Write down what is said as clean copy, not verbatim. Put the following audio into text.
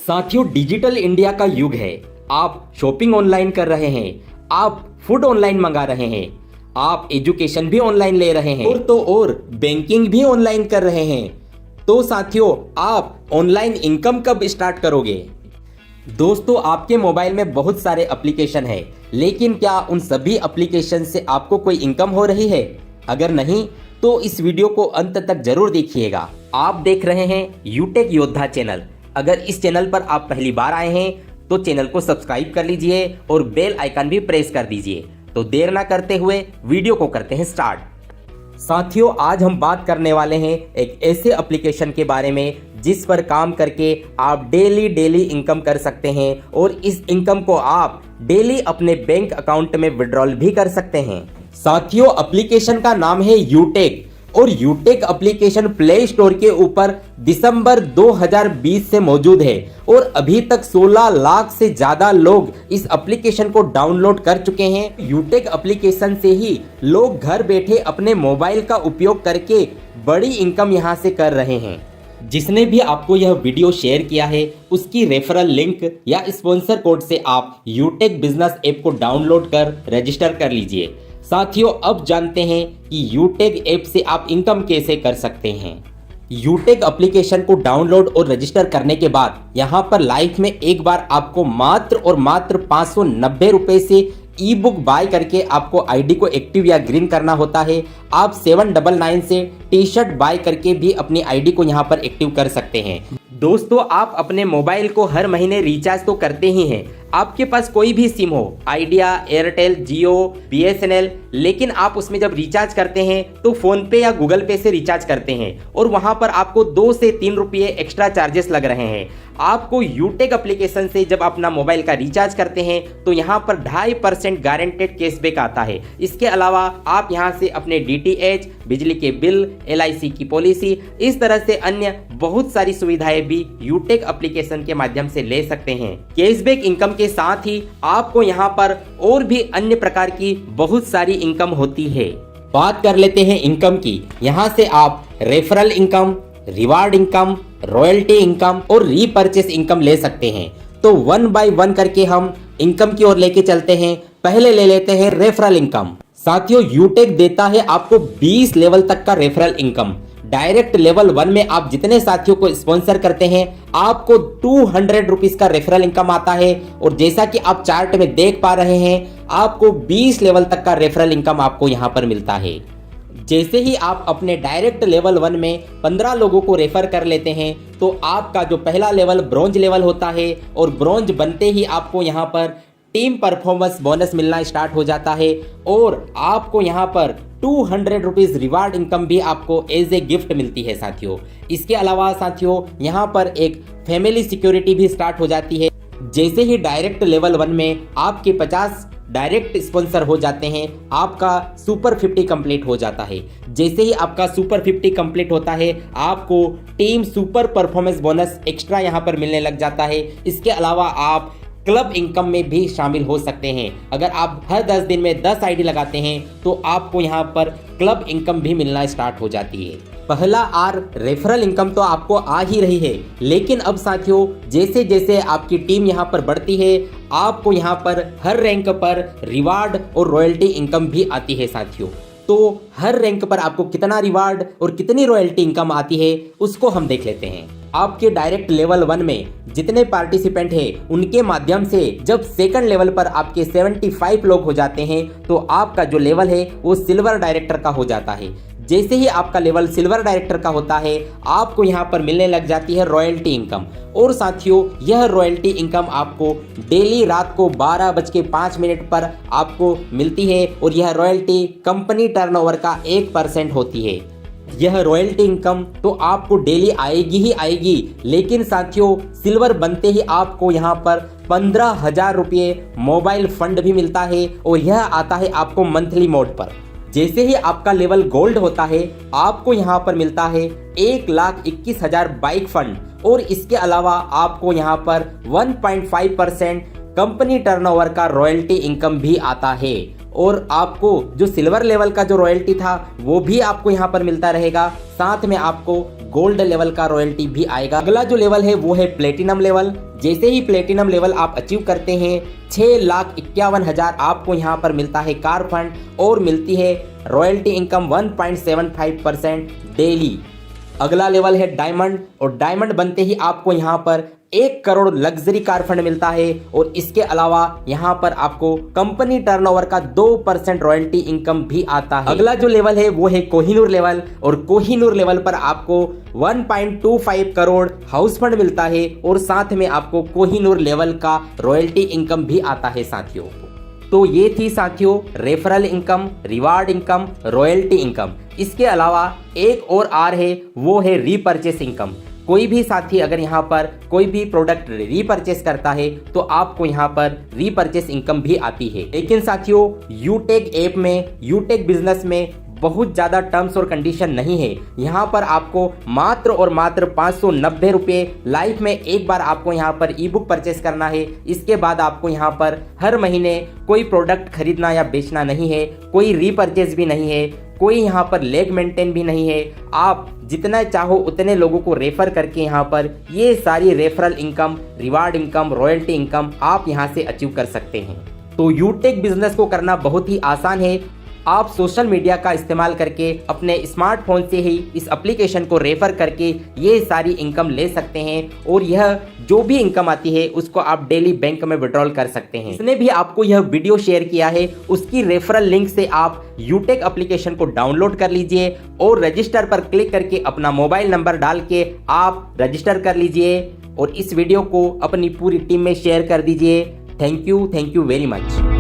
साथियों, digital India का युग है। आप शॉपिंग ऑनलाइन कर रहे हैं, आप फूड ऑनलाइन मंगा रहे हैं, आप एजुकेशन भी ऑनलाइन ले रहे हैं और बैंकिंग भी ऑनलाइन कर रहे हैं। तो साथियों, आप ऑनलाइन इनकम कब स्टार्ट करोगे? दोस्तों, आपके मोबाइल में बहुत सारे एप्लीकेशन है, लेकिन क्या उन सभी एप्लीकेशन से आपको कोई इनकम हो रही है? अगर नहीं तो इस वीडियो को अंत तक जरूर देखिएगा। आप देख रहे हैं यूटेक योद्धा चैनल। अगर इस चैनल पर आप पहली बार आए हैं तो चैनल को सब्सक्राइब कर लीजिए और बेल आइकन भी प्रेस कर दीजिए। तो देर ना करते हुए वीडियो को करते हैं स्टार्ट। साथियों, आज हम बात करने वाले हैं एक ऐसे एप्लीकेशन के बारे में जिस पर काम करके आप डेली इनकम कर सकते हैं और इस इनकम को आप डेली अपने बैंक अकाउंट में विड्रॉल भी कर सकते हैं। साथियों, एप्लीकेशन का नाम है यूटेक और यूटेक एप्लीकेशन प्ले स्टोर के ऊपर दिसंबर 2020 से मौजूद है और अभी तक 16 लाख से ज्यादा लोग इस एप्लीकेशन को डाउनलोड कर चुके हैं। यूटेक एप्लीकेशन से ही लोग घर बैठे अपने मोबाइल का उपयोग करके बड़ी इनकम यहां से कर रहे हैं। जिसने भी आपको यह वीडियो शेयर किया है उसकी रेफरल लिंक या स्पॉन्सर कोड से आप यूटेक बिजनेस ऐप को डाउनलोड कर रजिस्टर कर लीजिए। साथियों, अब जानते हैं कि यूटेक ऐप से आप इनकम कैसे कर सकते हैं। यूटेक एप्लीकेशन को डाउनलोड और रजिस्टर करने के बाद यहाँ पर लाइफ में एक बार आपको मात्र और मात्र 590 रुपए से ई बुक बाय करके आपको आईडी को एक्टिव या ग्रीन करना होता है। आप 799 से टी शर्ट बाय करके भी अपनी आईडी को यहाँ पर एक्टिव कर सकते हैं। दोस्तों, आप अपने मोबाइल को हर महीने रिचार्ज तो करते ही हैं। आपके पास कोई भी सिम हो, आइडिया, एयरटेल, जियो, बीएसएनएल, लेकिन आप उसमें जब रिचार्ज करते हैं तो फोन पे या गूगल पे से रिचार्ज करते हैं और वहां पर आपको 2 से 3 रुपये एक्स्ट्रा चार्जेस लग रहे हैं। आपको यूटेक एप्लीकेशन से जब अपना मोबाइल का रिचार्ज करते हैं तो यहाँ पर 2.5% गारंटेड कैशबैक आता है। इसके अलावा आप यहाँ से अपने डीटीएच, बिजली के बिल, एलआईसी की पॉलिसी, इस तरह से अन्य बहुत सारी सुविधाएं भी यूटेक एप्लीकेशन के माध्यम से ले सकते हैं। कैशबैक इनकम के साथ ही आपको यहाँ पर और भी अन्य प्रकार की बहुत सारी इनकम होती है। बात कर लेते हैं इनकम की। यहाँ से आप referral income, reward income, royalty income और रीपरचेस इनकम ले सकते हैं। तो 1 बाय 1 करके हम इनकम की ओर लेके चलते हैं। पहले ले लेते हैं रेफरल इनकम। साथियों, यूटेक देता है आपको 20 लेवल तक का रेफरल इनकम। डायरेक्ट लेवल 1 में आप जितने साथियों को स्पॉन्सर करते हैं आपको 200 रुपीज का रेफरल इनकम आता है और जैसा कि आप चार्ट में देख पा रहे हैं आपको 20 लेवल तक का रेफरल इनकम आपको यहां पर मिलता है। जैसे ही आप अपने डायरेक्ट लेवल 1 में 15 लोगों को रेफर कर लेते हैं तो आपका जो पहला लेवल ब्रॉन्ज लेवल होता है और ब्रॉन्ज बनते ही आपको यहाँ पर टीम परफॉर्मेंस बोनस मिलना स्टार्ट हो जाता है और आपको यहाँ पर 200 रुपीज रिवार्ड इनकम भी आपको एज ए गिफ्ट मिलती है। साथियों, इसके अलावा साथियों यहाँ पर एक फैमिली सिक्योरिटी भी स्टार्ट हो जाती है। जैसे ही डायरेक्ट लेवल 1 में आपके 50 डायरेक्ट स्पॉन्सर हो जाते हैं आपका सुपर 50 कंप्लीट हो जाता है। जैसे ही आपका सुपर 50 कंप्लीट होता है आपको team super performance bonus extra यहाँ पर मिलने लग जाता है। इसके अलावा आप क्लब इनकम में भी शामिल हो सकते हैं। अगर आप हर 10 दिन में 10 आईडी लगाते हैं तो आपको यहाँ पर क्लब इनकम भी मिलना स्टार्ट हो जाती है। पहला आर रेफरल इनकम तो आपको आ ही रही है, लेकिन अब साथियों जैसे जैसे आपकी टीम यहाँ पर बढ़ती है आपको यहाँ पर हर रैंक पर रिवार्ड और रॉयल्टी इनकम भी आती है। साथियों, तो हर रैंक पर आपको कितना रिवार्ड और कितनी रॉयल्टी इनकम आती है उसको हम देख लेते हैं। आपके डायरेक्ट लेवल 1 में जितने पार्टिसिपेंट हैं उनके माध्यम से जब सेकंड लेवल पर आपके 75 लोग हो जाते हैं तो आपका जो लेवल है वो सिल्वर डायरेक्टर का हो जाता है। जैसे ही आपका लेवल सिल्वर डायरेक्टर का होता है आपको यहाँ पर मिलने लग जाती है रॉयल्टी इनकम। और साथियों, यह रॉयल्टी इनकम आपको डेली रात को 12:05 पर आपको मिलती है और यह रॉयल्टी कंपनी टर्नओवर का 1% होती है। यह रॉयल्टी इनकम तो आपको डेली आएगी ही आएगी, लेकिन साथियों सिल्वर बनते ही आपको यहाँ पर 15,000 रुपये मोबाइल फंड भी मिलता है और यह आता है आपको मंथली मोड पर। जैसे ही आपका लेवल गोल्ड होता है आपको यहाँ पर मिलता है 1,21,000 बाइक फंड और इसके अलावा आपको यहाँ पर 1.5% कंपनी टर्नओवर का रॉयल्टी इनकम भी आता है। और आपको जो सिल्वर लेवल का जो रॉयल्टी था वो भी आपको यहाँ पर मिलता रहेगा। साथ में आपको गोल्ड लेवल का रॉयल्टी भी आएगा। अगला जो लेवल है वो है प्लेटिनम लेवल। जैसे ही प्लेटिनम लेवल आप अचीव करते हैं 6,51,000 आपको यहाँ पर मिलता है कार फंड और मिलती है रॉयल्टी इनकम 1.75% डेली। अगला लेवल है डायमंड और डायमंड बनते ही आपको यहाँ पर 1 करोड़ लग्जरी कार फंड मिलता है और इसके अलावा यहाँ पर आपको कंपनी टर्नओवर का 2% रॉयल्टी इनकम भी आता है। अगला जो लेवल है वो है कोहिनूर लेवल और कोहिनूर लेवल पर आपको 1.25 करोड़ हाउस फंड मिलता है और साथ में आपको कोहिनूर लेवल का रॉयल्टी इनकम भी आता है साथियों। तो ये थी साथियों referral income, reward income, royalty income. इसके अलावा एक और आर है वो है रीपरचेस इनकम। कोई भी साथी अगर यहाँ पर कोई भी प्रोडक्ट रीपरचेस करता है तो आपको यहाँ पर रीपरचेस इनकम भी आती है। लेकिन साथियों यूटेक ऐप में, यूटेक बिजनेस में बहुत ज़्यादा टर्म्स और कंडीशन नहीं है। यहाँ पर आपको मात्र और मात्र 590 रुपये लाइफ में एक बार आपको यहाँ पर ई बुक परचेस करना है। इसके बाद आपको यहाँ पर हर महीने कोई प्रोडक्ट खरीदना या बेचना नहीं है, कोई रीपरचेस भी नहीं है, कोई यहाँ पर लेग मेंटेन भी नहीं है। आप जितना चाहो उतने लोगों को रेफर करके यहाँ पर ये सारी referral income, reward income, royalty income आप यहाँ से अचीव कर सकते हैं। तो यूटेक बिजनेस को करना बहुत ही आसान है। आप सोशल मीडिया का इस्तेमाल करके अपने स्मार्टफोन से ही इस एप्लीकेशन को रेफर करके ये सारी इनकम ले सकते हैं और यह जो भी इनकम आती है उसको आप डेली बैंक में विड्रॉल कर सकते हैं। इसने भी आपको यह वीडियो शेयर किया है, उसकी रेफरल लिंक से आप यूटेक एप्लीकेशन को डाउनलोड कर लीजिए और रजिस्टर पर क्लिक करके अपना मोबाइल नंबर डाल के आप रजिस्टर कर लीजिए और इस वीडियो को अपनी पूरी टीम में शेयर कर दीजिए। Thank you very much.